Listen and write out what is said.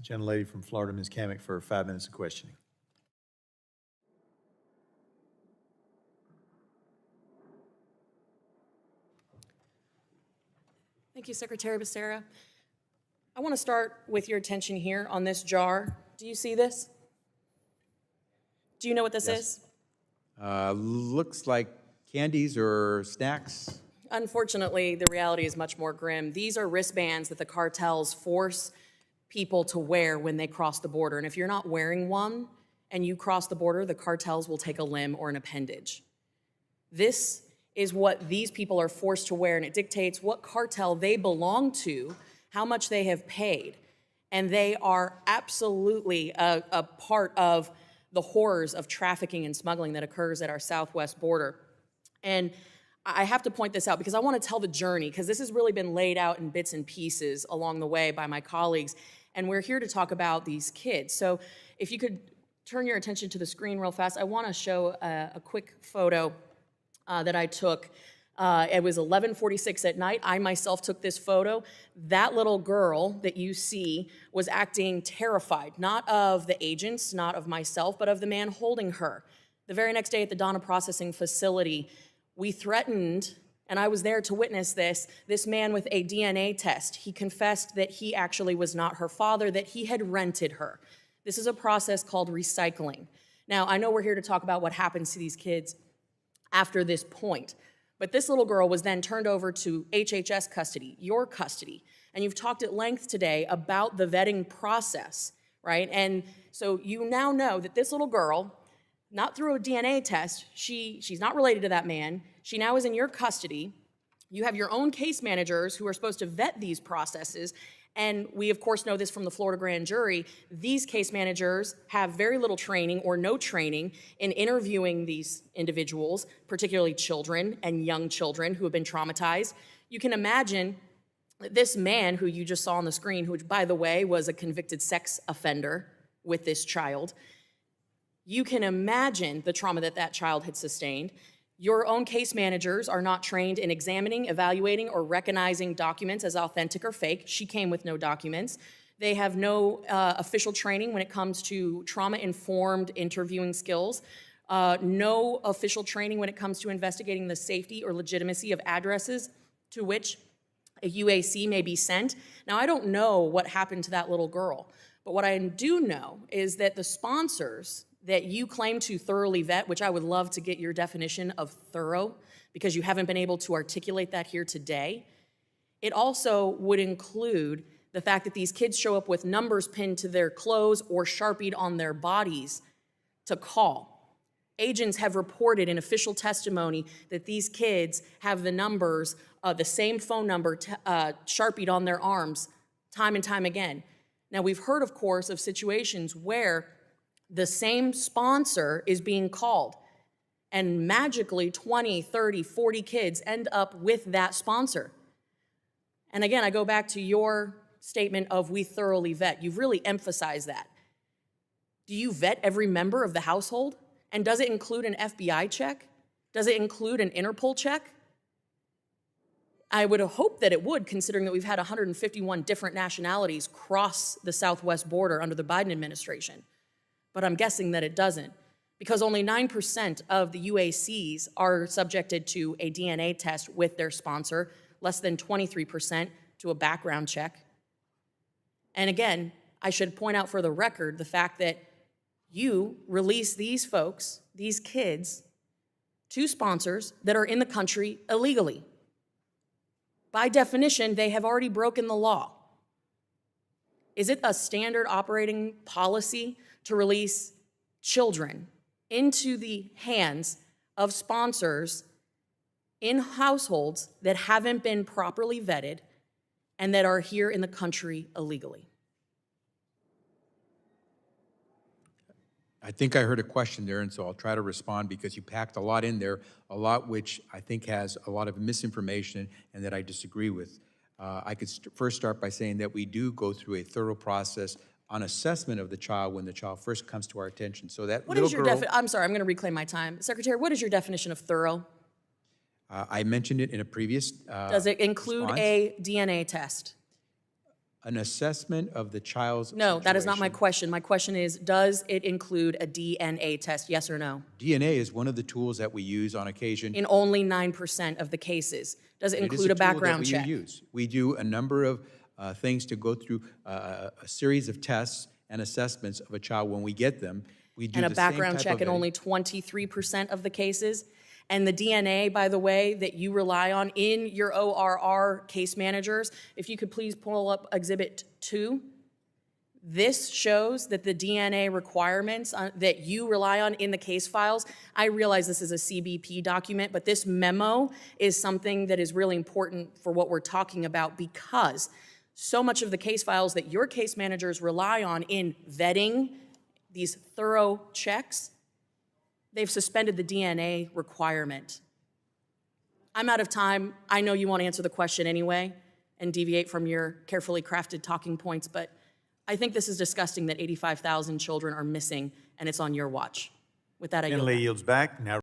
gentlelady from Florida, Ms. Kamick, for 5 minutes of questioning. Thank you, Secretary Becerra. I want to start with your attention here on this jar. Do you see this? Do you know what this is? Looks like candies or snacks. Unfortunately, the reality is much more grim. These are wristbands that the cartels force people to wear when they cross the border. And if you're not wearing one and you cross the border, the cartels will take a limb or an appendage. This is what these people are forced to wear, and it dictates what cartel they belong to, how much they have paid. And they are absolutely a part of the horrors of trafficking and smuggling that occurs at our southwest border. And I have to point this out because I want to tell the journey, because this has really been laid out in bits and pieces along the way by my colleagues, and we're here to talk about these kids. So if you could turn your attention to the screen real fast, I want to show a quick photo that I took. It was 11:46 at night. I myself took this photo. That little girl that you see was acting terrified, not of the agents, not of myself, but of the man holding her. The very next day at the Donna Processing Facility, we threatened, and I was there to witness this man with a DNA test. He confessed that he actually was not her father, that he had rented her. This is a process called recycling. Now, I know we're here to talk about what happens to these kids after this point. But this little girl was then turned over to HHS custody, your custody. And you've talked at length today about the vetting process, right? And so you now know that this little girl, not through a DNA test, she's not related to that man. She now is in your custody. You have your own case managers who are supposed to vet these processes. And we, of course, know this from the Florida grand jury. These case managers have very little training or no training in interviewing these individuals, particularly children and young children who have been traumatized. You can imagine that this man who you just saw on the screen, who, by the way, was a convicted sex offender with this child, you can imagine the trauma that that child had sustained. Your own case managers are not trained in examining, evaluating, or recognizing documents as authentic or fake. She came with no documents. They have no official training when it comes to trauma-informed interviewing skills, no official training when it comes to investigating the safety or legitimacy of addresses to which a UAC may be sent. Now, I don't know what happened to that little girl, but what I do know is that the sponsors that you claim to thoroughly vet, which I would love to get your definition of thorough, because you haven't been able to articulate that here today. It also would include the fact that these kids show up with numbers pinned to their clothes or Sharpied on their bodies to call. Agents have reported in official testimony that these kids have the numbers, the same phone number Sharpied on their arms time and time again. Now, we've heard, of course, of situations where the same sponsor is being called, and magically 20, 30, 40 kids end up with that sponsor. And again, I go back to your statement of we thoroughly vet. You've really emphasized that. Do you vet every member of the household? And does it include an FBI check? Does it include an Interpol check? I would hope that it would, considering that we've had 151 different nationalities cross the southwest border under the Biden administration. But I'm guessing that it doesn't, because only 9% of the UACs are subjected to a DNA test with their sponsor, less than 23% to a background check. And again, I should point out for the record the fact that you release these folks, these kids, to sponsors that are in the country illegally. By definition, they have already broken the law. Is it a standard operating policy to release children into the hands of sponsors in households that haven't been properly vetted and that are here in the country illegally? I think I heard a question there, and so I'll try to respond because you packed a lot in there, a lot which I think has a lot of misinformation and that I disagree with. I could first start by saying that we do go through a thorough process on assessment of the child when the child first comes to our attention. So that What little is your girl, I'm sorry, I'm going to reclaim my time. Secretary, what is your definition of thorough? I mentioned it in a previous Does it include response. a DNA test? an assessment of the child's No, that is not my situation. question. My question is, does it include a DNA test, yes or no? DNA is one of the tools that we use on occasion. In only 9% of the cases. Does it It is include a tool that background we check? use. We do a number of things to go through a series of tests and assessments of a child when we get them. We do And a the same background type check of in only 23% of the cases? And the DNA, by the way, that you rely on in your ORR case managers, if you could please pull up Exhibit 2. This shows that the DNA requirements that you rely on in the case files, I realize this is a CBP document, but this memo is something that is really important for what we're talking about because so much of the case files that your case managers rely on in vetting these thorough checks, they've suspended the DNA requirement. I'm out of time. I know you want to answer the question anyway and deviate from your carefully crafted talking points, but I think this is disgusting that 85,000 children are missing, and it's on your watch. With that, I yield Kenley back. yields back. Now